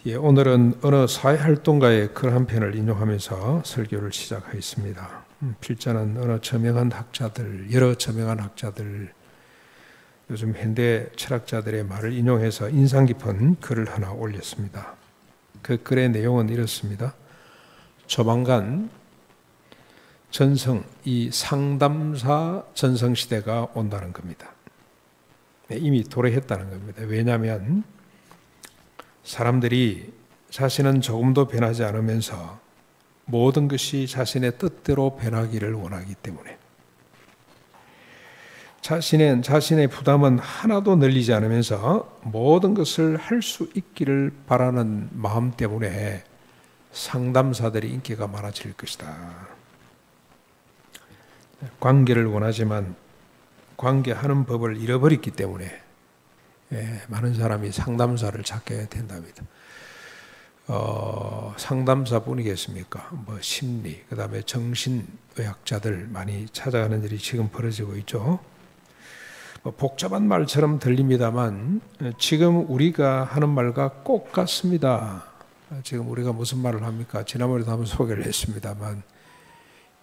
오늘은 어느 사회활동가의 글 한 편을 인용하면서 설교를 시작하겠습니다. 필자는 어느 저명한 학자들, 여러 저명한 학자들, 요즘 현대 철학자들의 말을 인용해서 인상 깊은 글을 하나 올렸습니다. 그 글의 내용은 이렇습니다. 조만간 이 상담사 전성시대가 온다는 겁니다. 이미 도래했다는 겁니다. 왜냐하면 사람들이 자신은 조금도 변하지 않으면서 모든 것이 자신의 뜻대로 변하기를 원하기 때문에, 자신의 부담은 하나도 늘리지 않으면서 모든 것을 할 수 있기를 바라는 마음 때문에 상담사들이 인기가 많아질 것이다. 관계를 원하지만 관계하는 법을 잃어버렸기 때문에 많은 사람이 상담사를 찾게 된답니다. 상담사뿐이겠습니까? 심리, 그 다음에 정신의학자들 많이 찾아가는 일이 지금 벌어지고 있죠. 복잡한 말처럼 들립니다만 지금 우리가 하는 말과 꼭 같습니다. 지금 우리가 무슨 말을 합니까? 지난번에도 한번 소개를 했습니다만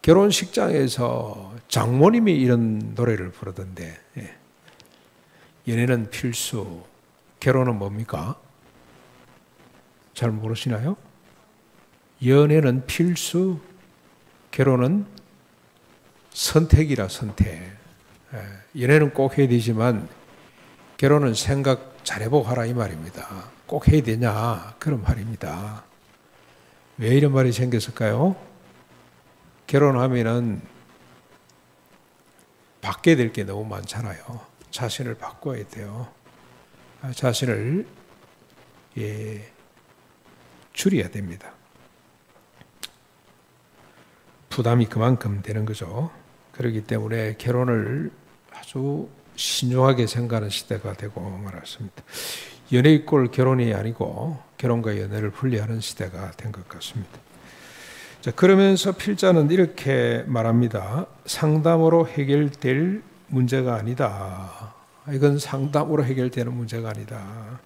결혼식장에서 장모님이 이런 노래를 부르던데, 연애는 필수, 결혼은 뭡니까? 잘 모르시나요? 연애는 필수, 결혼은 선택이라 선택. 연애는 꼭 해야 되지만 결혼은 생각 잘해보고 하라 이 말입니다. 꼭 해야 되냐? 그런 말입니다. 왜 이런 말이 생겼을까요? 결혼하면은 바뀌어야 될 게 너무 많잖아요. 자신을 바꿔야 돼요. 자신을 줄여야 됩니다. 부담이 그만큼 되는 거죠. 그렇기 때문에 결혼을 아주 신중하게 생각하는 시대가 되고 말았습니다. 연애 이꼴 결혼이 아니고 결혼과 연애를 분리하는 시대가 된 것 같습니다. 자, 그러면서 필자는 이렇게 말합니다. 상담으로 해결될 문제가 아니다. 이건 상담으로 해결되는 문제가 아니다.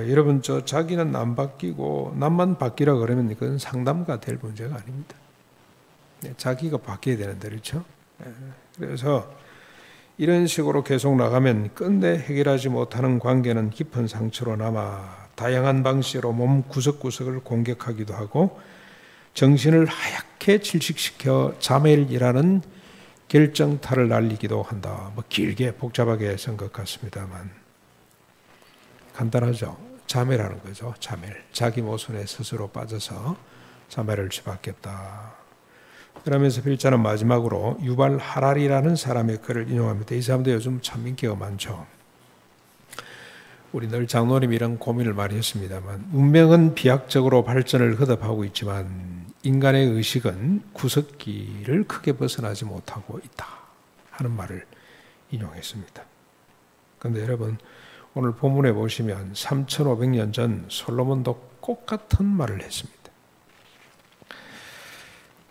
여러분, 자기는 안 바뀌고 남만 바뀌라 그러면 이건 상담가 될 문제가 아닙니다. 자기가 바뀌어야 되는데, 그렇죠? 그래서 이런 식으로 계속 나가면 끝내 해결하지 못하는 관계는 깊은 상처로 남아 다양한 방식으로 몸 구석구석을 공격하기도 하고 정신을 하얗게 질식시켜 자멸이라는 결정타를 날리기도 한다. 길게 복잡하게 쓴 것 같습니다만 간단하죠. 자멸하는 거죠. 자멸. 자기 모순에 스스로 빠져서 자멸할 수밖에 없다. 그러면서 필자는 마지막으로 유발 하라리라는 사람의 글을 인용합니다. 이 사람도 요즘 참 인기가 많죠. 우리 늘 장로님 이런 고민을 많이 했습니다만 문명은 비약적으로 발전을 거듭하고 있지만 인간의 의식은 구석기를 크게 벗어나지 못하고 있다 하는 말을 인용했습니다. 그런데 여러분, 오늘 본문에 보시면 3500년 전 솔로몬도 똑같은 말을 했습니다.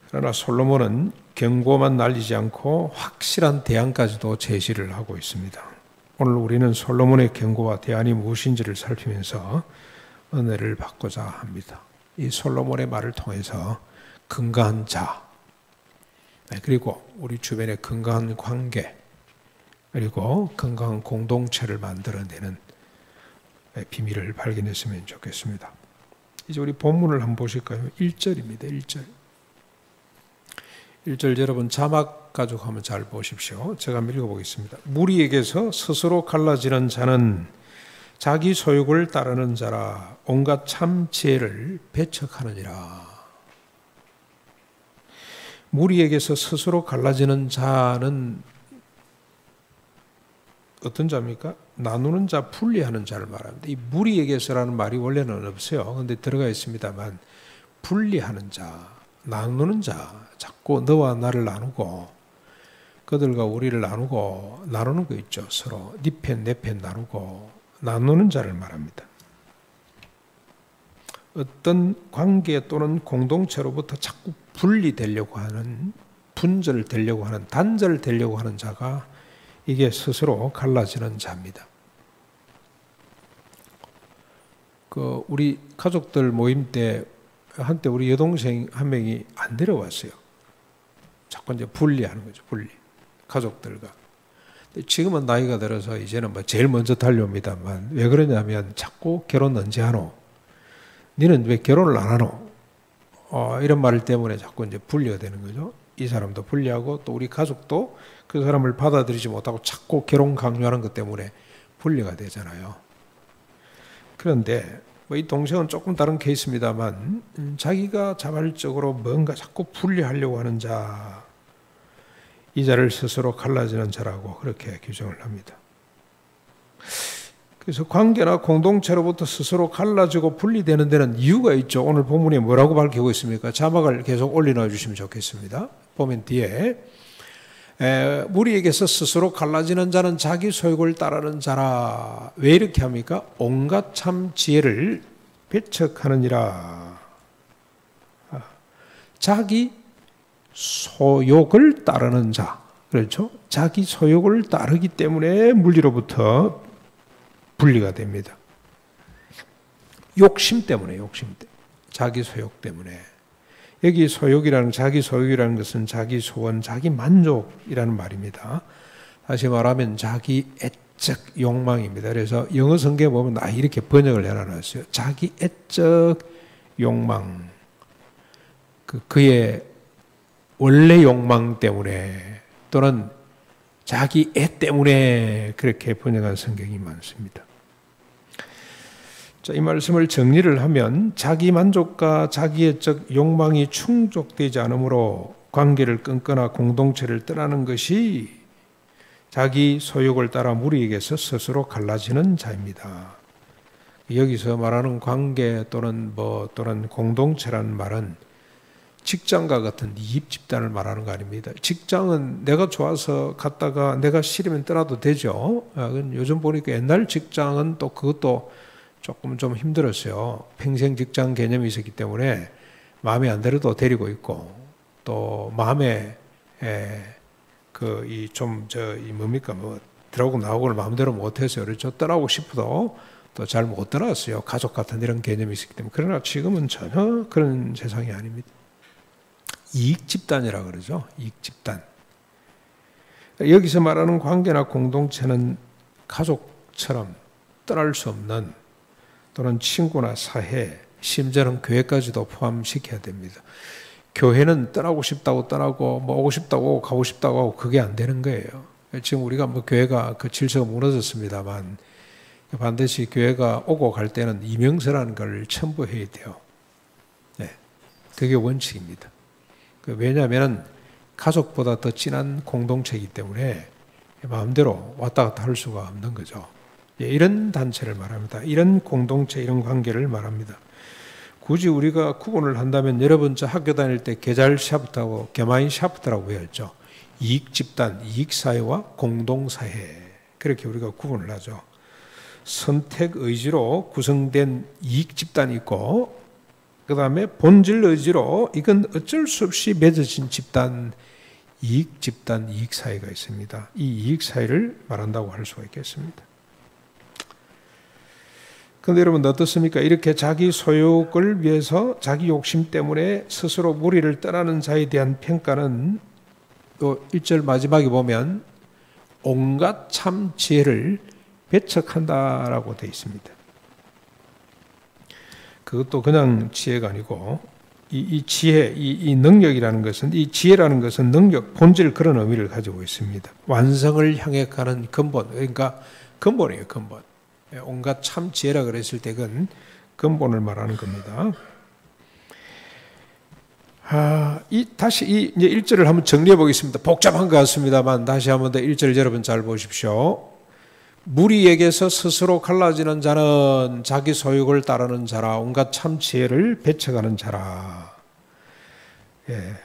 그러나 솔로몬은 경고만 날리지 않고 확실한 대안까지도 제시를 하고 있습니다. 오늘 우리는 솔로몬의 경고와 대안이 무엇인지를 살피면서 은혜를 받고자 합니다. 이 솔로몬의 말을 통해서 건강한 자, 그리고 우리 주변의 건강한 관계, 그리고 건강한 공동체를 만들어내는 비밀을 발견했으면 좋겠습니다. 이제 우리 본문을 한번 보실까요? 1절입니다. 1절 여러분 자막 가지고 한번 잘 보십시오. 제가 한번 읽어보겠습니다. 무리에게서 스스로 갈라지는 자는 자기 소욕을 따르는 자라 온갖 참 지혜를 배척하느니라. 무리에게서 스스로 갈라지는 자는 어떤 자입니까? 나누는 자, 분리하는 자를 말합니다. 이 무리에게서라는 말이 원래는 없어요. 그런데 들어가 있습니다만 분리하는 자, 나누는 자, 자꾸 너와 나를 나누고 그들과 우리를 나누는 거 있죠. 서로 네 편, 내 편 나누고 나누는 자를 말합니다. 어떤 관계 또는 공동체로부터 자꾸 분리되려고 하는, 분절되려고 하는, 단절되려고 하는 자가 이게 스스로 갈라지는 자입니다. 우리 가족들 모임 때 한때 우리 여동생 한 명이 안 데려왔어요. 자꾸 이제 분리하는 거죠, 분리. 가족들과. 지금은 나이가 들어서 이제는 뭐 제일 먼저 달려옵니다만 왜 그러냐면 자꾸 결혼 언제 하노? 너는 왜 결혼을 안 하노? 이런 말 때문에 자꾸 이제 분리가 되는 거죠. 이 사람도 분리하고 또 우리 가족도 그 사람을 받아들이지 못하고 자꾸 결혼 강요하는 것 때문에 분리가 되잖아요. 그런데 뭐 이 동생은 조금 다른 케이스입니다만 자기가 자발적으로 뭔가 자꾸 분리하려고 하는 자, 이 자를 스스로 갈라지는 자라고 그렇게 규정을 합니다. 그래서 관계나 공동체로부터 스스로 갈라지고 분리되는 데는 이유가 있죠. 오늘 본문에 뭐라고 밝히고 있습니까? 자막을 계속 올려놔 주시면 좋겠습니다. 보면 뒤에 무리에게서 스스로 갈라지는 자는 자기 소욕을 따르는 자라. 왜 이렇게 합니까? 온갖 참 지혜를 배척하느니라. 자기 소욕을 따르는 자. 그렇죠? 자기 소욕을 따르기 때문에 물리로부터 분리가 됩니다. 욕심 때문에, 욕심 때문에. 자기 소욕 때문에. 여기 소욕이라는, 자기 소욕이라는 것은 자기 소원, 자기 만족이라는 말입니다. 다시 말하면 자기 애적 욕망입니다. 그래서 영어 성경에 보면 이렇게 번역을 해놨어요. 자기 애적 욕망. 그의 원래 욕망 때문에 또는 자기 애 때문에 그렇게 번역한 성경이 많습니다. 자, 이 말씀을 정리를 하면 자기 만족과 자기애적 욕망이 충족되지 않으므로 관계를 끊거나 공동체를 떠나는 것이 자기 소욕을 따라 무리에게서 스스로 갈라지는 자입니다. 여기서 말하는 관계 또는 공동체라는 말은 직장과 같은 이입 집단을 말하는 거 아닙니다. 직장은 내가 좋아서 갔다가 내가 싫으면 떠나도 되죠. 요즘 보니까 옛날 직장은 또 그것도 조금 좀 힘들었어요. 평생 직장 개념이 있었기 때문에 마음에 안 들어도 데리고 있고 또 마음에 들어오고 나오고를 마음대로 못해서 그렇죠. 떠나고 싶어도 또 잘 못 떠났어요. 가족 같은 이런 개념이 있었기 때문에. 그러나 지금은 전혀 그런 세상이 아닙니다. 이익 집단이라 그러죠. 이익 집단. 여기서 말하는 관계나 공동체는 가족처럼 떠날 수 없는 또는 친구나 사회, 심지어는 교회까지도 포함시켜야 됩니다. 교회는 떠나고 싶다고 떠나고 오고 싶다고 오고 가고 싶다고 하고 그게 안 되는 거예요. 지금 우리가 교회가 그 질서가 무너졌습니다만 반드시 교회가 오고 갈 때는 이명서라는 걸 첨부해야 돼요. 네, 그게 원칙입니다. 왜냐하면 가족보다 더 진한 공동체이기 때문에 마음대로 왔다 갔다 할 수가 없는 거죠. 이런 단체를 말합니다. 이런 공동체, 이런 관계를 말합니다. 굳이 우리가 구분을 한다면 여러분 저 학교 다닐 때 게잘 샤프트하고 게마인 샤프트라고 배웠죠. 이익 집단, 이익 사회와 공동 사회. 그렇게 우리가 구분을 하죠. 선택 의지로 구성된 이익 집단이 있고 그 다음에 본질 의지로 이건 어쩔 수 없이 맺어진 집단, 이익 집단, 이익 사회가 있습니다. 이 이익 사회를 말한다고 할 수가 있겠습니다. 그런데 여러분 어떻습니까? 이렇게 자기 소욕을 위해서 자기 욕심 때문에 스스로 무리를 떠나는 자에 대한 평가는 또 1절 마지막에 보면 온갖 참 지혜를 배척한다라고 되어 있습니다. 그것도 그냥 지혜가 아니고 이 지혜, 이 능력이라는 것은, 이 지혜라는 것은 능력, 본질 그런 의미를 가지고 있습니다. 완성을 향해 가는 근본, 그러니까 근본이에요, 근본. 온갖 참 지혜라 그랬을 때 그건 근본을 말하는 겁니다. 다시 이제 1절을 한번 정리해 보겠습니다. 복잡한 것 같습니다만 다시 한번 더 1절 여러분 잘 보십시오. 무리에게서 스스로 갈라지는 자는 자기 소욕을 따르는 자라. 온갖 참 지혜를 배척하는 자라.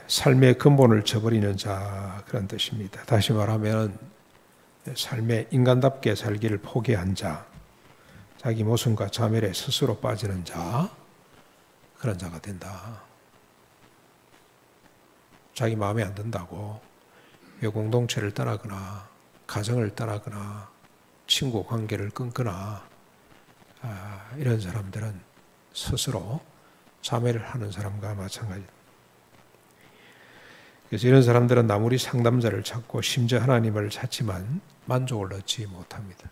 삶의 근본을 저버리는 자, 그런 뜻입니다. 다시 말하면 삶의 인간답게 살기를 포기한 자, 자기 모순과 자멸에 스스로 빠지는 자, 그런 자가 된다. 자기 마음에 안 든다고 공동체를 떠나거나 가정을 떠나거나 친구 관계를 끊거나 이런 사람들은 스스로 자매를 하는 사람과 마찬가지입니다. 그래서 이런 사람들은 아무리 상담자를 찾고 심지어 하나님을 찾지만 만족을 얻지 못합니다.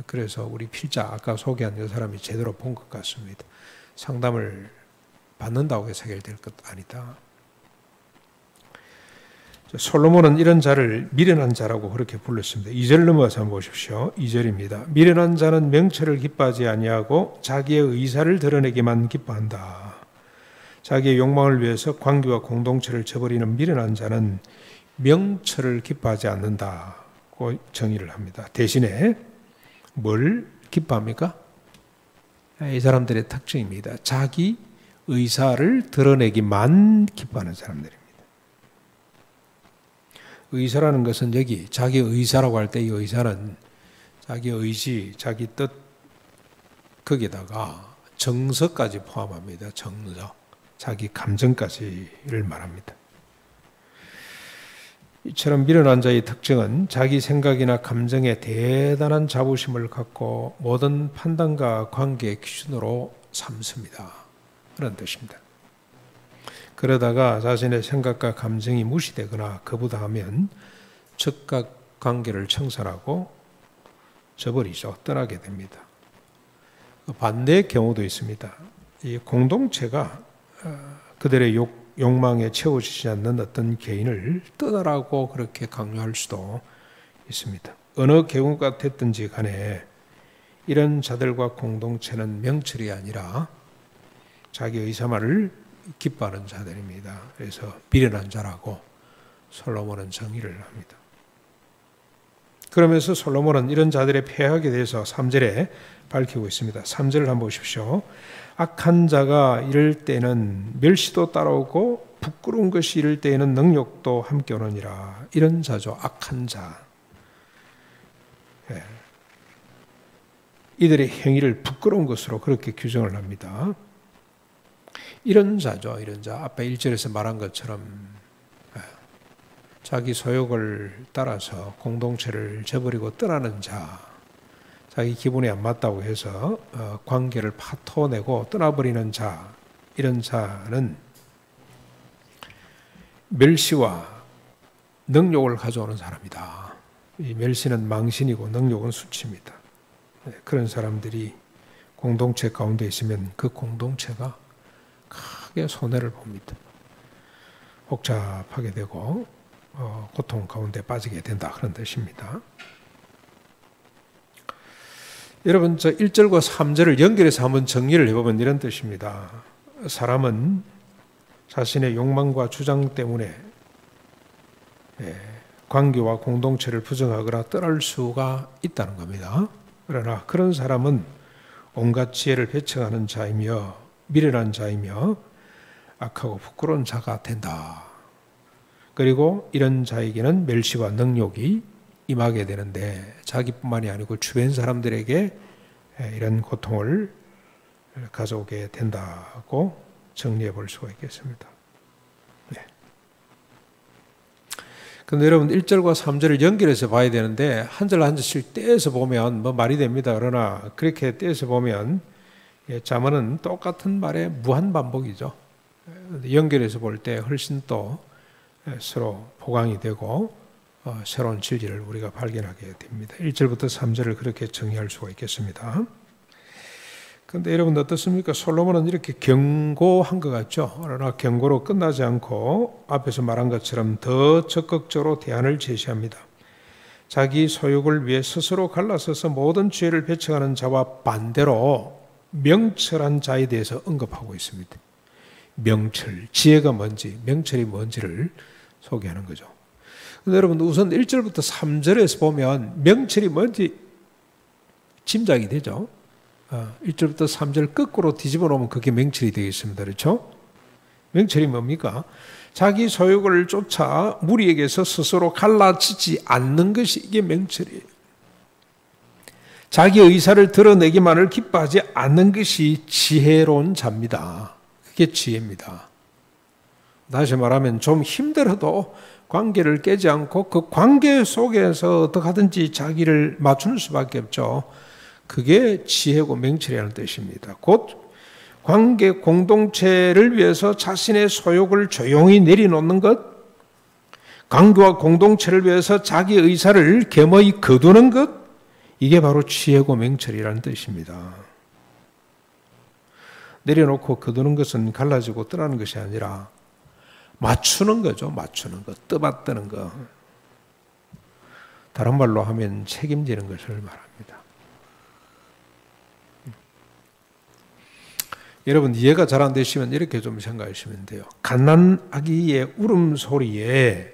그래서 우리 필자 아까 소개한 그 사람이 제대로 본 것 같습니다. 상담을 받는다고 해서 해결될 것 아니다. 솔로몬은 이런 자를 미련한 자라고 그렇게 불렀습니다. 2절 넘어가서 한번 보십시오. 2절입니다. 미련한 자는 명철을 기뻐하지 아니하고 자기의 의사를 드러내기만 기뻐한다. 자기의 욕망을 위해서 관계와 공동체를 저버리는 미련한 자는 명철을 기뻐하지 않는다고 정의를 합니다. 대신에 뭘 기뻐합니까? 이 사람들의 특징입니다. 자기 의사를 드러내기만 기뻐하는 사람들입니다. 의사라는 것은 여기 자기 의사라고 할 때 이 의사는 자기 의지, 자기 뜻 거기다가 정서까지 포함합니다. 정서, 자기 감정까지를 말합니다. 이처럼 미련한 자의 특징은 자기 생각이나 감정에 대단한 자부심을 갖고 모든 판단과 관계의 기준으로 삼습니다. 그런 뜻입니다. 그러다가 자신의 생각과 감정이 무시되거나 거부당하면 즉각 관계를 청산하고 저버리죠. 떠나게 됩니다. 반대의 경우도 있습니다. 이 공동체가 그들의 욕망에 채워지지 않는 어떤 개인을 떠나라고 그렇게 강요할 수도 있습니다. 어느 경우가 됐든지 간에 이런 자들과 공동체는 명철이 아니라 자기 의사만을 기뻐하는 자들입니다. 그래서 미련한 자라고 솔로몬은 정의를 합니다. 그러면서 솔로몬은 이런 자들의 폐악에 대해서 3절에 밝히고 있습니다. 3절을 한번 보십시오. 악한 자가 이럴 때는 멸시도 따라오고 부끄러운 것이 이럴 때에는 능욕도 함께 오느니라. 이런 자죠. 악한 자. 이들의 행위를 부끄러운 것으로 그렇게 규정을 합니다. 이런 자죠. 이런 자. 앞에 1절에서 말한 것처럼 자기 소욕을 따라서 공동체를 저버리고 떠나는 자. 자기 기분이 안 맞다고 해서 관계를 파토내고 떠나버리는 자. 이런 자는 멸시와 능욕을 가져오는 사람이다. 이 멸시는 망신이고 능욕은 수치입니다. 그런 사람들이 공동체 가운데 있으면 그 공동체가 크게 손해를 봅니다. 복잡하게 되고 고통 가운데 빠지게 된다. 그런 뜻입니다. 여러분, 저 1절과 3절을 연결해서 한번 정리를 해보면 이런 뜻입니다. 사람은 자신의 욕망과 주장 때문에 관계와 공동체를 부정하거나 떠날 수가 있다는 겁니다. 그러나 그런 사람은 온갖 지혜를 배척하는 자이며 미련한 자이며 악하고 부끄러운 자가 된다. 그리고 이런 자에게는 멸시와 능욕이 임하게 되는데 자기뿐만이 아니고 주변 사람들에게 이런 고통을 가져오게 된다고 정리해 볼 수가 있겠습니다. 그런데 여러분 1절과 3절을 연결해서 봐야 되는데 한 절 한 절씩 떼서 보면 뭐 말이 됩니다. 그러나 그렇게 떼서 보면 잠언은 똑같은 말의 무한 반복이죠. 연결해서 볼 때 훨씬 또 서로 보강이 되고 새로운 진리를 우리가 발견하게 됩니다. 1절부터 3절을 그렇게 정의할 수가 있겠습니다. 그런데 여러분 어떻습니까? 솔로몬은 이렇게 경고한 것 같죠? 그러나 경고로 끝나지 않고 앞에서 말한 것처럼 더 적극적으로 대안을 제시합니다. 자기 소욕을 위해 스스로 갈라서서 모든 죄를 배척하는 자와 반대로 명철한 자에 대해서 언급하고 있습니다. 명철, 지혜가 뭔지, 명철이 뭔지를 소개하는 거죠. 근데 여러분 우선 1절부터 3절에서 보면 명철이 뭔지 짐작이 되죠. 1절부터 3절 거꾸로 뒤집어 놓으면 그게 명철이 되겠습니다. 그렇죠? 명철이 뭡니까? 자기 소욕을 쫓아 무리에게서 스스로 갈라치지 않는 것이 이게 명철이에요. 자기 의사를 드러내기만을 기뻐하지 않는 것이 지혜로운 자입니다. 그게 지혜입니다. 다시 말하면 좀 힘들어도 관계를 깨지 않고 그 관계 속에서 어떻게 하든지 자기를 맞추는 수밖에 없죠. 그게 지혜고 명철이라는 뜻입니다. 곧 관계 공동체를 위해서 자신의 소욕을 조용히 내려놓는 것, 관계와 공동체를 위해서 자기 의사를 겸허히 거두는 것, 이게 바로 지혜고 명철이라는 뜻입니다. 내려놓고 거두는 것은 갈라지고 떠나는 것이 아니라 맞추는 거죠. 맞추는 것, 떠받드는 것. 다른 말로 하면 책임지는 것을 말합니다. 여러분 이해가 잘 안 되시면 이렇게 좀 생각하시면 돼요. 갓난 아기의 울음소리에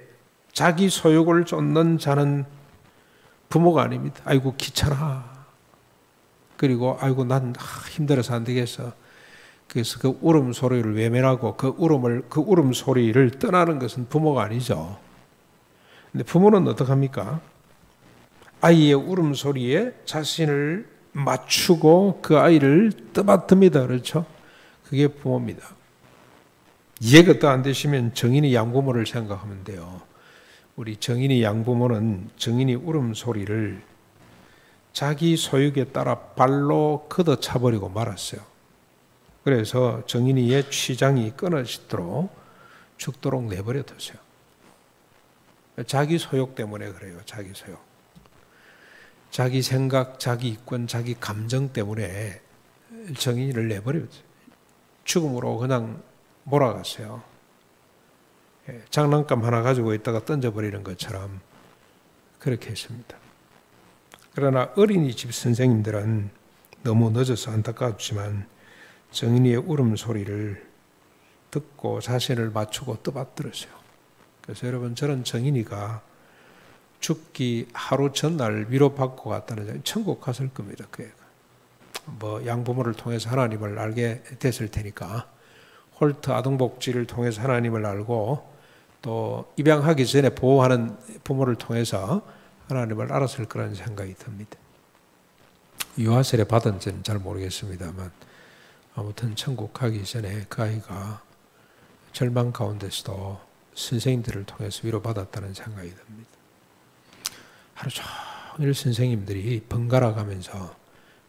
자기 소욕을 쫓는 자는 부모가 아닙니다. 아이고 귀찮아. 그리고 아이고 난 힘들어서 안 되겠어. 그래서 그 울음소리를 외면하고 그 울음소리를 떠나는 것은 부모가 아니죠. 근데 부모는 어떡합니까? 아이의 울음소리에 자신을 맞추고 그 아이를 떠받듭니다. 그렇죠? 그게 부모입니다. 이해가 또 안 되시면 정인이 양부모를 생각하면 돼요. 우리 정인이 양부모는 정인이 울음소리를 자기 소욕에 따라 발로 걷어차버리고 말았어요. 그래서 정인이의 취장이 끊어지도록 죽도록 내버려 뒀어요. 자기 소욕 때문에 그래요. 자기 소욕. 자기 생각, 자기 이권, 자기 감정 때문에 정인이를 내버렸어요. 죽음으로 그냥 몰아갔어요. 장난감 하나 가지고 있다가 던져버리는 것처럼 그렇게 했습니다. 그러나 어린이집 선생님들은 너무 늦어서 안타깝지만 정인이의 울음소리를 듣고 자신을 맞추고 떠받들었어요. 그래서 여러분 저는 정인이가 죽기 하루 전날 위로받고 갔다는 천국 갔을 겁니다. 그 애가. 뭐 양부모를 통해서 하나님을 알게 됐을 테니까 홀트 아동복지를 통해서 하나님을 알고 또 입양하기 전에 보호하는 부모를 통해서 하나님을 알았을 거라는 생각이 듭니다. 유아세례 받은지는 잘 모르겠습니다만 아무튼 천국 가기 전에 그 아이가 절망 가운데서도 선생님들을 통해서 위로받았다는 생각이 듭니다. 하루 종일 선생님들이 번갈아 가면서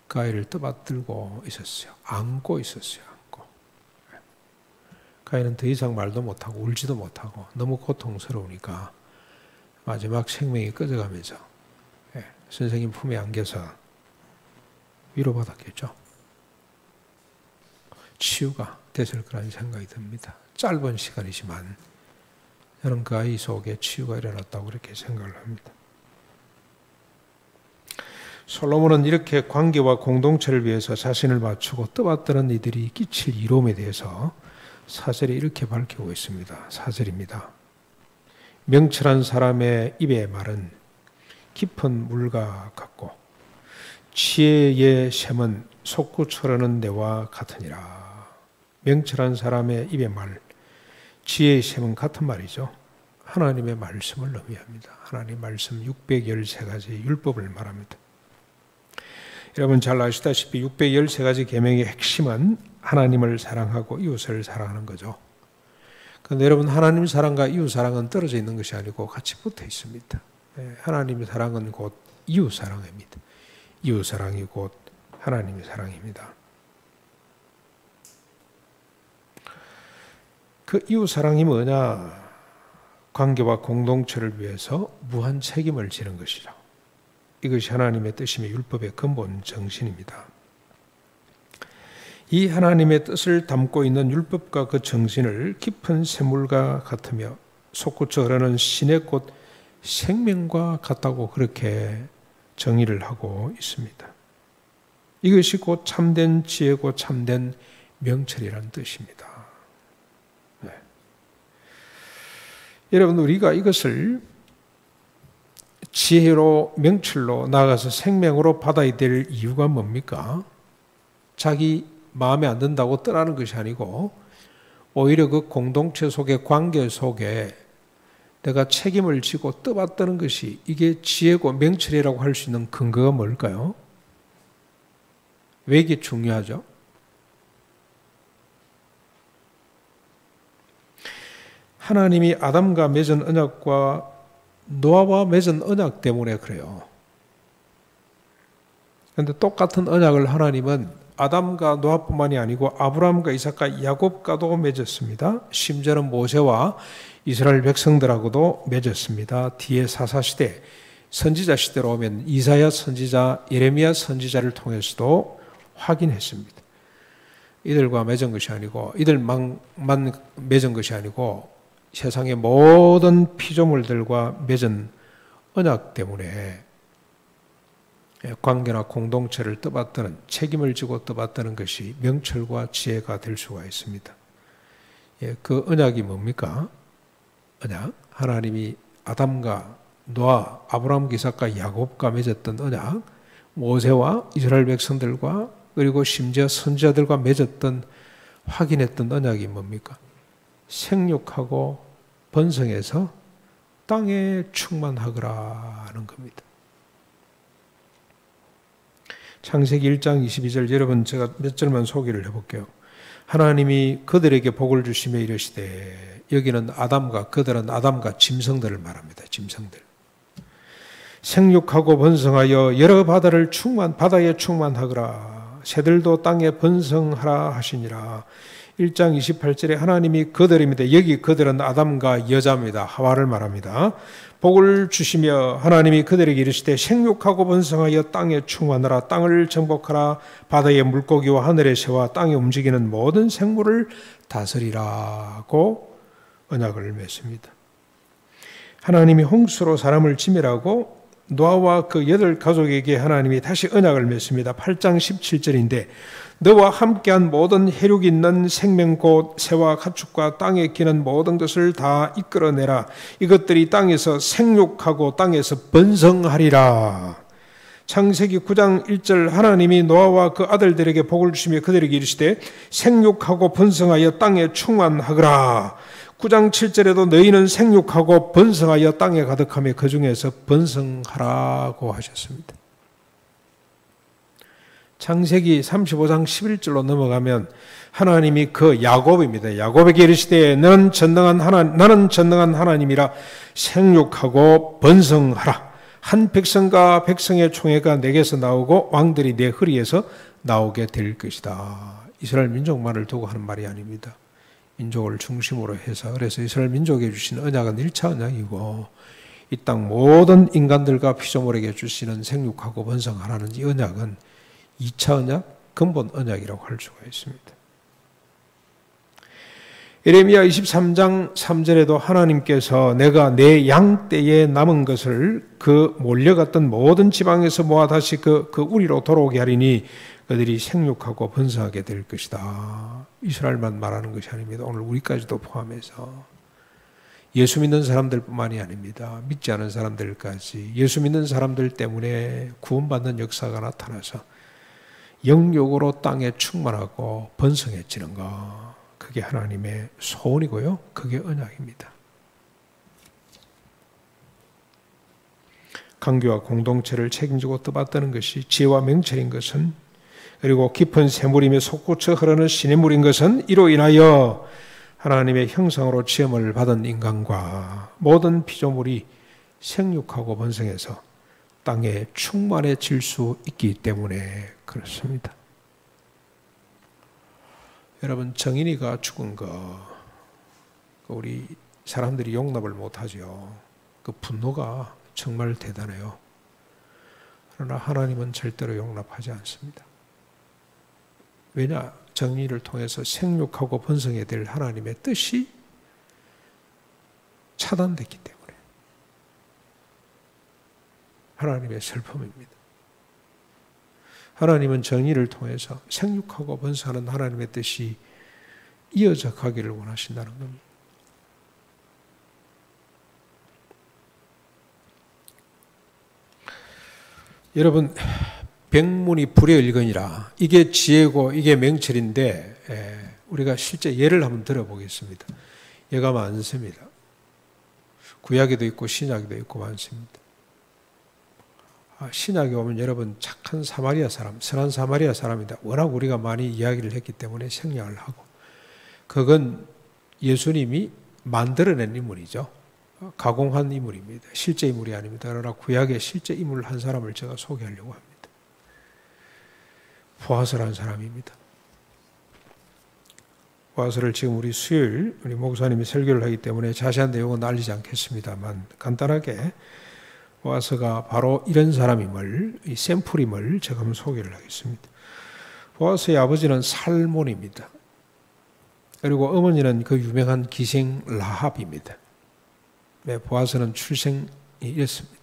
그 아이를 떠받들고 있었어요. 안고 있었어요. 안고. 그 아이는 더 이상 말도 못하고 울지도 못하고 너무 고통스러우니까 마지막 생명이 꺼져가면서 선생님 품에 안겨서 위로받았겠죠. 치유가 됐을 거라는 생각이 듭니다. 짧은 시간이지만 저는 그 아이 속에 치유가 일어났다고 그렇게 생각을 합니다. 솔로몬은 이렇게 관계와 공동체를 위해서 자신을 맞추고 떠받드는 이들이 끼칠 이로움에 대해서 4절에 이렇게 밝히고 있습니다. 4절입니다. 명철한 사람의 입의 말은 깊은 물과 같고 지혜의 샘은 솟구쳐르는 데와 같으니라. 명철한 사람의 입의 말, 지혜의 샘은 같은 말이죠. 하나님의 말씀을 의미합니다. 하나님 말씀 613가지 율법을 말합니다. 여러분 잘 아시다시피 613가지 계명의 핵심은 하나님을 사랑하고 이웃을 사랑하는 거죠. 그런데 여러분 하나님 사랑과 이웃 사랑은 떨어져 있는 것이 아니고 같이 붙어 있습니다. 하나님의 사랑은 곧 이웃 사랑입니다. 이웃 사랑이 곧 하나님의 사랑입니다. 그 이웃 사랑이 뭐냐? 관계와 공동체를 위해서 무한 책임을 지는 것이죠. 이것이 하나님의 뜻이며 율법의 근본 정신입니다. 이 하나님의 뜻을 담고 있는 율법과 그 정신을 깊은 샘물과 같으며 솟구쳐 흐르는 시내꽃 생명과 같다고 그렇게 정의를 하고 있습니다. 이것이 곧 참된 지혜고 참된 명철이라는 뜻입니다. 네. 여러분 우리가 이것을 지혜로 명철로 나아가서 생명으로 받아야 될 이유가 뭡니까? 자기 마음에 안 든다고 떠나는 것이 아니고 오히려 그 공동체 속의 관계 속에 내가 책임을 지고 떠받드는 것이 이게 지혜고 명철이라고 할 수 있는 근거가 뭘까요? 왜 이게 중요하죠? 하나님이 아담과 맺은 언약과 노아와 맺은 언약 때문에 그래요. 그런데 똑같은 언약을 하나님은 아담과 노아뿐만이 아니고 아브라함과 이삭과 야곱과도 맺었습니다. 심지어는 모세와 이스라엘 백성들하고도 맺었습니다. 뒤에 사사시대, 선지자 시대로 오면 이사야 선지자, 예레미야 선지자를 통해서도 확인했습니다. 이들과 맺은 것이 아니고, 이들만 맺은 것이 아니고 세상의 모든 피조물들과 맺은 언약 때문에 관계나 공동체를 떠받드는, 책임을 지고 떠받드는 것이 명철과 지혜가 될 수가 있습니다. 그 언약이 뭡니까? 언약, 하나님이 아담과 노아, 아브라함, 이삭과 야곱과 맺었던 언약, 모세와 이스라엘 백성들과 그리고 심지어 선지자들과 맺었던, 확인했던 언약이 뭡니까? 생육하고 번성해서 땅에 충만하거라 하는 겁니다. 창세기 1장 22절, 여러분 제가 몇 절만 소개를 해볼게요. 하나님이 그들에게 복을 주시며 이르시되, 여기는 아담과, 그들은 아담과 짐승들을 말합니다. 짐승들. 생육하고 번성하여 여러 바다를 바다에 충만하거라. 새들도 땅에 번성하라 하시니라. 1장 28절에 하나님이 그들입니다. 여기 그들은 아담과 여자입니다. 하와를 말합니다. 복을 주시며 하나님이 그들에게 이르시되 생육하고 번성하여 땅에 충만하라. 땅을 정복하라. 바다의 물고기와 하늘의 새와 땅에 움직이는 모든 생물을 다스리라고 언약을 맺습니다. 하나님이 홍수로 사람을 지멸하고 노아와 그 8가족에게 하나님이 다시 언약을 맺습니다. 8장 17절인데 너와 함께한 모든 혈육 있는 생명꽃 새와 가축과 땅에 기는 모든 것을 다 이끌어내라. 이것들이 땅에서 생육하고 땅에서 번성하리라. 창세기 9장 1절 하나님이 노아와 그 아들들에게 복을 주시며 그들에게 이르시되 생육하고 번성하여 땅에 충만하거라. 9장 7절에도 너희는 생육하고 번성하여 땅에 가득하며 그 중에서 번성하라고 하셨습니다. 창세기 35장 11절로 넘어가면 하나님이 그 야곱입니다. 야곱에게 이르시되 나는 전능한 하나님이라 생육하고 번성하라. 한 백성과 백성의 총회가 내게서 나오고 왕들이 내 허리에서 나오게 될 것이다. 이스라엘 민족만을 두고 하는 말이 아닙니다. 민족을 중심으로 해서, 그래서 이스라엘 민족에 주신 언약은 1차 언약이고 이 땅 모든 인간들과 피조물에게 주시는 생육하고 번성하라는 이 언약은 2차 언약, 근본 언약이라고 할 수가 있습니다. 예레미야 23장 3절에도 하나님께서 내가 내 양떼에 남은 것을 그 몰려갔던 모든 지방에서 모아 다시 그 우리로 돌아오게 하리니 그들이 생육하고 번성하게 될 것이다. 이스라엘만 말하는 것이 아닙니다. 오늘 우리까지도 포함해서 예수 믿는 사람들뿐만이 아닙니다. 믿지 않은 사람들까지 예수 믿는 사람들 때문에 구원받는 역사가 나타나서 영육으로 땅에 충만하고 번성해지는 것, 그게 하나님의 소원이고요. 그게 언약입니다. 강교와 공동체를 책임지고 떠받드는 것이 지혜와 명철인 것은, 그리고 깊은 샘물이며 솟구쳐 흐르는 시냇물인 것은 이로 인하여 하나님의 형상으로 지음을 받은 인간과 모든 피조물이 생육하고 번성해서 땅에 충만해질 수 있기 때문에 그렇습니다. 여러분, 정인이가 죽은 거 우리 사람들이 용납을 못하죠. 그 분노가 정말 대단해요. 그러나 하나님은 절대로 용납하지 않습니다. 왜냐? 정의를 통해서 생육하고 번성해야 될 하나님의 뜻이 차단됐기 때문에. 하나님의 슬픔입니다. 하나님은 정의를 통해서 생육하고 번성하는 하나님의 뜻이 이어져 가기를 원하신다는 겁니다. 여러분, 백문이 불여일견이라, 이게 지혜고 이게 명철인데 우리가 실제 예를 한번 들어보겠습니다. 예가 많습니다. 구약에도 있고 신약에도 있고 많습니다. 신약에 오면 여러분 착한 사마리아 사람, 선한 사마리아 사람이다. 워낙 우리가 많이 이야기를 했기 때문에 생략을 하고, 그건 예수님이 만들어낸 인물이죠. 가공한 인물입니다. 실제 인물이 아닙니다. 그러나 구약의 실제 인물 한 사람을 제가 소개하려고 합니다. 보아스라는 사람입니다. 보아스를 지금 우리 수요일 우리 목사님이 설교를 하기 때문에 자세한 내용은 알리지 않겠습니다만 간단하게 보아스가 바로 이런 사람임을, 이 샘플임을 제가 한번 소개를 하겠습니다. 보아스의 아버지는 살몬입니다. 그리고 어머니는 그 유명한 기생 라합입니다. 네, 보아스는 출생이 이랬습니다.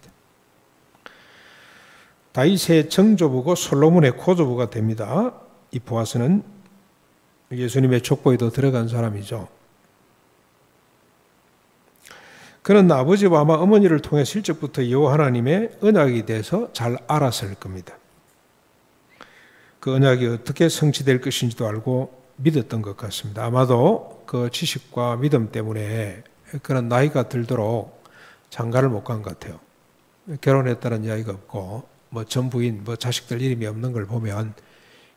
다윗의 정조부고 솔로몬의 고조부가 됩니다. 이 보아스는 예수님의 족보에도 들어간 사람이죠. 그는 아버지와 아마 어머니를 통해 실적부터 여호와 하나님의 언약이 돼서 잘 알았을 겁니다. 그 언약이 어떻게 성취될 것인지도 알고 믿었던 것 같습니다. 아마도 그 지식과 믿음 때문에 그런 나이가 들도록 장가를 못 간 것 같아요. 결혼했다는 이야기가 없고 뭐 전부인, 뭐 자식들 이름이 없는 걸 보면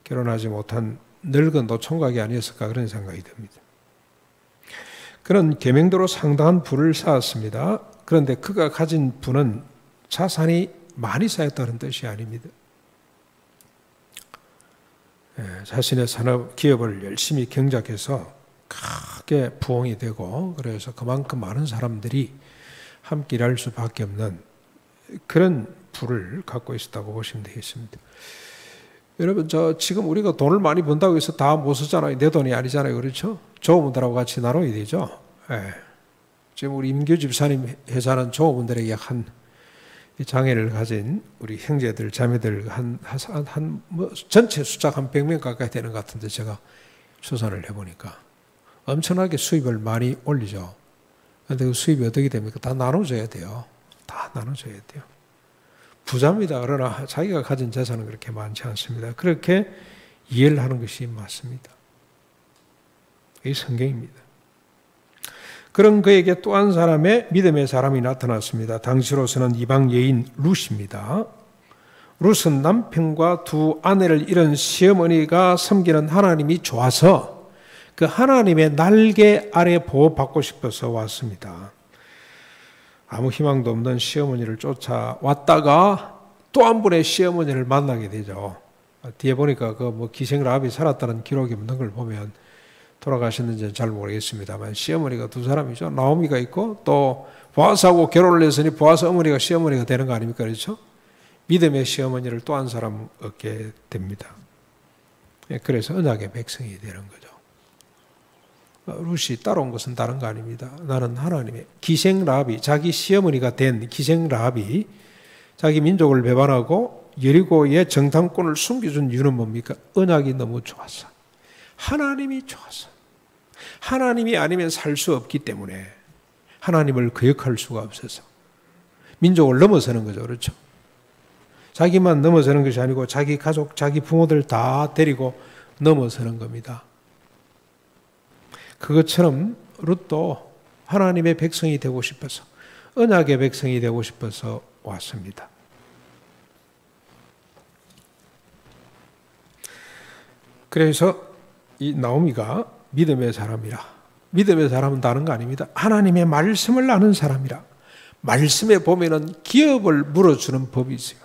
결혼하지 못한 늙은 노총각이 아니었을까 그런 생각이 듭니다. 그는 계명대로 상당한 부를 쌓았습니다. 그런데 그가 가진 부는 자산이 많이 쌓였다는 뜻이 아닙니다. 자신의 산업 기업을 열심히 경작해서 크게 부흥이 되고 그래서 그만큼 많은 사람들이 함께 일할 수밖에 없는 그런 부를 갖고 있었다고 보시면 되겠습니다. 여러분, 지금 우리가 돈을 많이 번다고 해서 다 못 쓰잖아요. 내 돈이 아니잖아요. 그렇죠? 조부분들하고 같이 나눠야 되죠. 지금 우리 임교 집사님 회사는 조부분들에게 한 장애를 가진 우리 형제들, 자매들 뭐 전체 숫자가 한 100명 가까이 되는 것 같은데 제가 추산을 해보니까 엄청나게 수입을 많이 올리죠. 그런데 그 수입이 어떻게 됩니까? 다 나눠줘야 돼요. 다 나눠줘야 돼요. 부자입니다. 그러나 자기가 가진 재산은 그렇게 많지 않습니다. 그렇게 이해를 하는 것이 맞습니다. 이 성경입니다. 그런 그에게 또 한 사람의 믿음의 사람이 나타났습니다. 당시로서는 이방 여인 룻입니다. 룻은 남편과 두 아내를 잃은 시어머니가 섬기는 하나님이 좋아서 그 하나님의 날개 아래 보호받고 싶어서 왔습니다. 아무 희망도 없는 시어머니를 쫓아왔다가 또 한 분의 시어머니를 만나게 되죠. 뒤에 보니까 그 뭐 기생 라합이 살았다는 기록이 없는 걸 보면 돌아가셨는지는 잘 모르겠습니다만 시어머니가 두 사람이죠. 나오미가 있고 또 보아스하고 결혼을 했으니 보아스 어머니가 시어머니가 되는 거 아닙니까? 그렇죠? 믿음의 시어머니를 또 한 사람 얻게 됩니다. 그래서 언약의 백성이 되는 거죠. 룻이 따라온 것은 다른 거 아닙니다. 나는 하나님의 기생 라합이, 자기 시어머니가 된 기생 라합이 자기 민족을 배반하고 여리고의 정탐권을 숨겨준 이유는 뭡니까? 언약이 너무 좋았어. 하나님이 좋았어. 하나님이 아니면 살 수 없기 때문에 하나님을 거역할 수가 없어서 민족을 넘어서는 거죠. 그렇죠? 자기만 넘어서는 것이 아니고 자기 가족, 자기 부모들 다 데리고 넘어서는 겁니다. 그것처럼 룻도 하나님의 백성이 되고 싶어서, 언약의 백성이 되고 싶어서 왔습니다. 그래서 이 나오미가 믿음의 사람이라, 믿음의 사람은 다른 거 아닙니다. 하나님의 말씀을 아는 사람이라. 말씀에 보면은 기업을 물어주는 법이 있어요.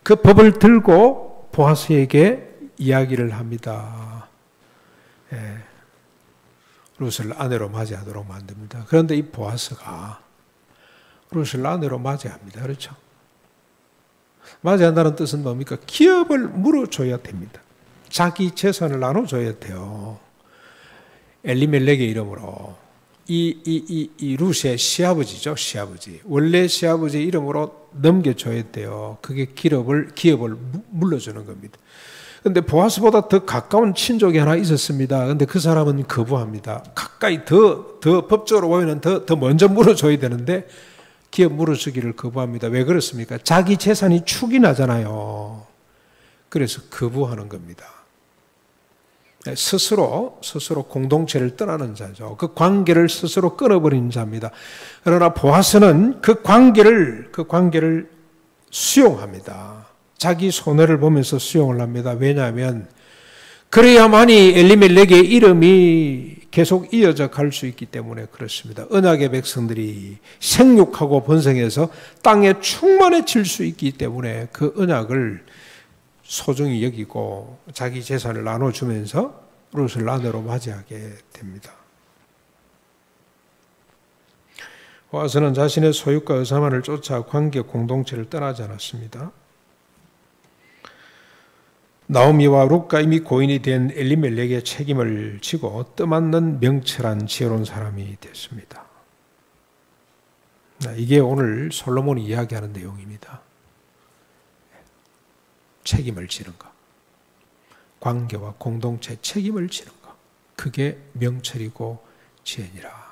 그 법을 들고 보아스에게 이야기를 합니다. 룻을 아내로 맞이하도록 만듭니다. 그런데 이 보아스가 룻을 아내로 맞이합니다. 그렇죠? 맞이한다는 뜻은 뭡니까? 기업을 물어줘야 됩니다. 자기 재산을 나눠줘야 돼요. 엘리멜렉의 이름으로 이 룻의 시아버지죠. 시아버지. 원래 시아버지 이름으로 넘겨줘야 돼요. 그게 기업을 물려주는 겁니다. 그런데 보아스보다 더 가까운 친족이 하나 있었습니다. 그런데 그 사람은 거부합니다. 가까이 더 법적으로 보면 더 먼저 물어줘야 되는데 기업 물어주기를 거부합니다. 왜 그렇습니까? 자기 재산이 축이 나잖아요. 그래서 거부하는 겁니다. 스스로 공동체를 떠나는 자죠. 그 관계를 스스로 끊어버린 자입니다. 그러나 보아스는 그 관계를 수용합니다. 자기 손해를 보면서 수용을 합니다. 왜냐하면 그래야만이 엘리멜렉의 이름이 계속 이어져 갈 수 있기 때문에 그렇습니다. 언약의 백성들이 생육하고 번성해서 땅에 충만해질 수 있기 때문에 그 언약을 소중히 여기고 자기 재산을 나눠주면서 룻을 아내로 맞이하게 됩니다. 보아스는 자신의 소유과 의사만을 쫓아 관계 공동체를 떠나지 않았습니다. 나오미와 룻과 이미 고인이 된 엘리멜렉의 책임을 지고 뜻맞는 명철한 지혜로운 사람이 됐습니다. 이게 오늘 솔로몬이 이야기하는 내용입니다. 책임을 지는 것, 관계와 공동체 책임을 지는 것, 그게 명철이고 지혜니라.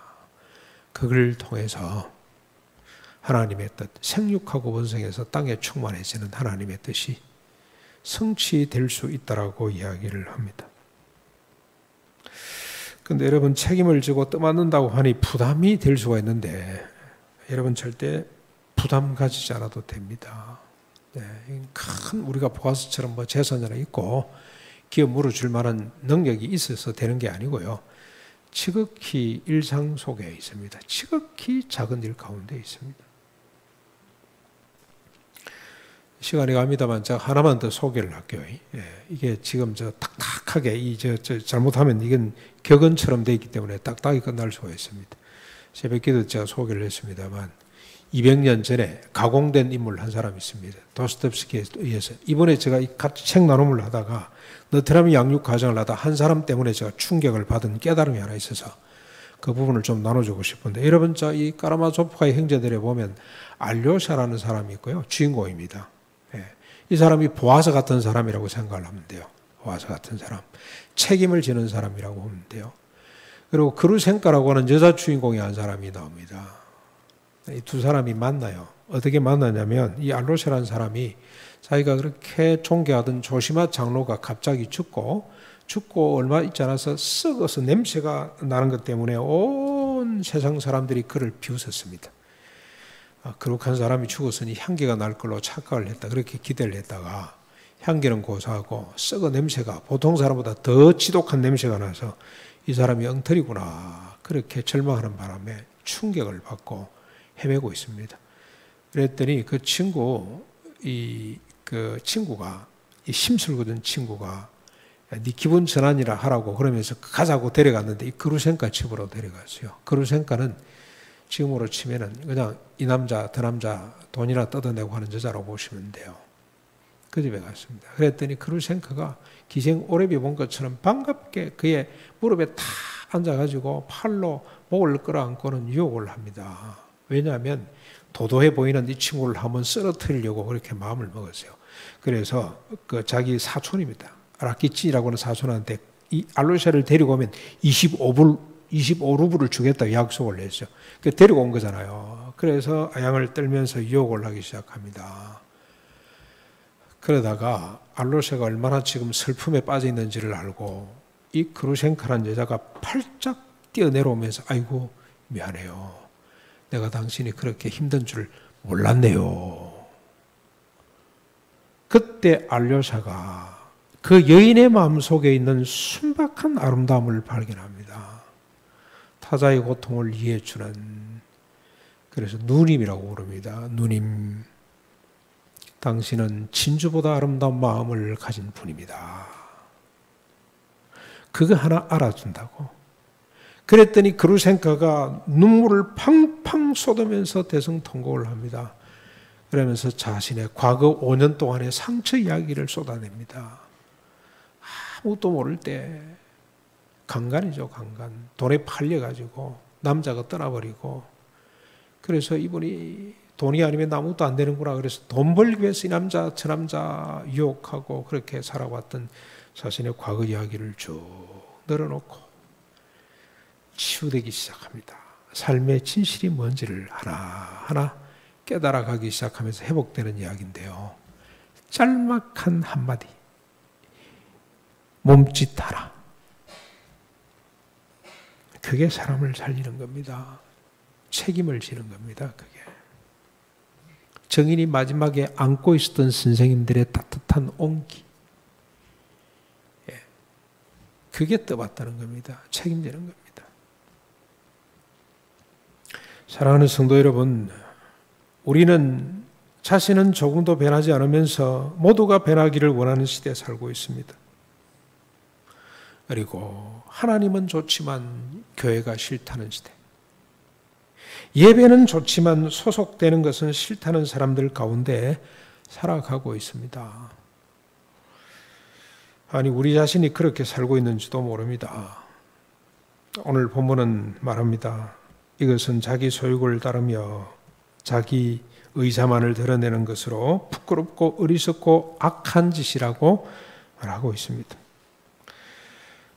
그걸 통해서 하나님의 뜻, 생육하고 번성해서 땅에 충만해지는 하나님의 뜻이 성취될 수 있다라고 이야기를 합니다. 그런데 여러분, 책임을 지고 떠맡는다고 하니 부담이 될 수가 있는데 여러분 절대 부담 가지지 않아도 됩니다. 큰 우리가 보아스처럼 뭐 재산이 있고 기업 물어줄 만한 능력이 있어서 되는 게 아니고요. 지극히 일상 속에 있습니다. 지극히 작은 일 가운데 있습니다. 시간이 갑니다만 제가 하나만 더 소개를 할게요. 이게 지금 딱딱하게 잘못하면 이건 격언처럼 되어 있기 때문에 딱딱하게 끝날 수가 있습니다. 새벽기도 제가 소개를 했습니다만 200년 전에 가공된 인물 한 사람이 있습니다. 도스토옙스키에 의해서. 이번에 제가 같이 책 나눔을 하다가 너트람의 양육 과정을 하다 한 사람 때문에 제가 충격을 받은 깨달음이 하나 있어서 그 부분을 좀 나눠주고 싶은데, 여러분 이 까라마조프가의 형제들에 보면 알료샤라는 사람이 있고요. 주인공입니다. 이 사람이 보아스 같은 사람이라고 생각을 하면 돼요. 보아스 같은 사람. 책임을 지는 사람이라고 하면 돼요. 그리고 그루센카라고 하는 여자 주인공이 한 사람이 나옵니다. 이 두 사람이 만나요. 어떻게 만나냐면 이 알로샤라는 사람이 자기가 그렇게 존경하던 조시마 장로가 갑자기 죽고 얼마 있지 않아서 썩어서 냄새가 나는 것 때문에 온 세상 사람들이 그를 비웃었습니다. 거룩한 사람이 죽었으니 향기가 날 걸로 착각을 했다. 그렇게 기대를 했다가 향기는 고사하고 썩어 냄새가 보통 사람보다 더 지독한 냄새가 나서 이 사람이 엉터리구나. 그렇게 절망하는 바람에 충격을 받고 헤매고 있습니다. 그랬더니 그 친구가 이 심술궂은 친구가 네 기분 전환이라 하라고 그러면서 가자고 데려갔는데 이 그루센카 집으로 데려갔어요. 그루센카는 지금으로 치면은 그냥 이 남자 저 남자 돈이나 뜯어내고 하는 여자라고 보시면 돼요. 그 집에 갔습니다. 그랬더니 그루센카가 기생 오래비 본 것처럼 반갑게 그의 무릎에 탁 앉아가지고 팔로 목을 끌어안고는 유혹을 합니다. 왜냐하면 도도해 보이는 이 친구를 한번 쓰러뜨리려고 그렇게 마음을 먹었어요. 그래서 자기 사촌입니다. 라키치라고 하는 사촌한테 이 알로샤를 데리고 오면 25루블을 주겠다고 약속을 했어요. 데리고 온 거잖아요. 그래서 아양을 떨면서 유혹을 하기 시작합니다. 그러다가 알로샤가 얼마나 지금 슬픔에 빠져 있는지를 알고 이 그루센카라는 여자가 팔짝 뛰어내려오면서 아이고 미안해요. 내가 당신이 그렇게 힘든 줄 몰랐네요. 그때 알료샤가 그 여인의 마음속에 있는 순박한 아름다움을 발견합니다. 타자의 고통을 이해해주는, 그래서 누님이라고 부릅니다. 누님, 당신은 진주보다 아름다운 마음을 가진 분입니다. 그거 하나 알아준다고. 그랬더니 그루센카가 눈물을 팡팡 쏟으면서 대성통곡을 합니다. 그러면서 자신의 과거 5년 동안의 상처 이야기를 쏟아냅니다. 아무것도 모를 때 강간이죠, 강간. 돈에 팔려가지고 남자가 떠나버리고, 그래서 이분이 돈이 아니면 아무것도 안 되는구나. 그래서 돈 벌기 위해서 이 남자 저 남자 유혹하고 그렇게 살아왔던 자신의 과거 이야기를 쭉 늘어놓고 치유되기 시작합니다. 삶의 진실이 뭔지를 하나하나 깨달아가기 시작하면서 회복되는 이야기인데요. 짤막한 한마디, 몸짓 하나, 그게 사람을 살리는 겁니다. 책임을 지는 겁니다. 그게 정인이 마지막에 안고 있었던 선생님들의 따뜻한 온기, 그게 떠받다는 겁니다. 책임지는 겁니다. 사랑하는 성도 여러분, 우리는 자신은 조금도 변하지 않으면서 모두가 변하기를 원하는 시대에 살고 있습니다. 그리고 하나님은 좋지만 교회가 싫다는 시대. 예배는 좋지만 소속되는 것은 싫다는 사람들 가운데 살아가고 있습니다. 아니, 우리 자신이 그렇게 살고 있는지도 모릅니다. 오늘 본문은 말합니다. 이것은 자기 소욕을 따르며 자기 의사만을 드러내는 것으로 부끄럽고 어리석고 악한 짓이라고 말하고 있습니다.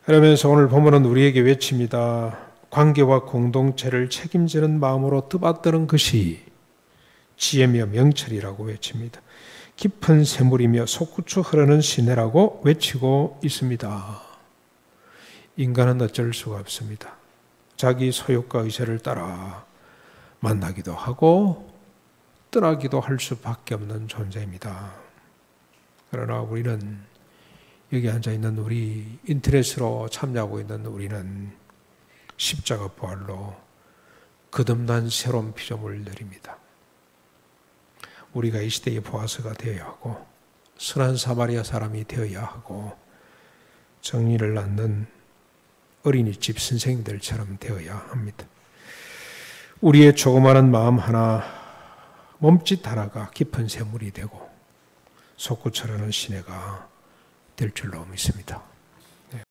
그러면서 오늘 본문은 우리에게 외칩니다. 관계와 공동체를 책임지는 마음으로 뜻받드는 것이 지혜며 명철이라고 외칩니다. 깊은 샘물이며 솟구쳐 흐르는 시내라고 외치고 있습니다. 인간은 어쩔 수가 없습니다. 자기 소욕과 의사를 따라 만나기도 하고 떠나기도 할 수밖에 없는 존재입니다. 그러나 우리는 여기 앉아있는 우리, 인터넷으로 참여하고 있는 우리는 십자가 부활로 거듭난 새로운 피조물을 내립니다. 우리가 이 시대의 보아서가 되어야 하고 선한 사마리아 사람이 되어야 하고 정의를 낳는 어린이집 선생님들처럼 되어야 합니다. 우리의 조그마한 마음 하나, 몸짓 하나가 깊은 샘물이 되고 솟구쳐 흐르는 시내가 될 줄로 믿습니다.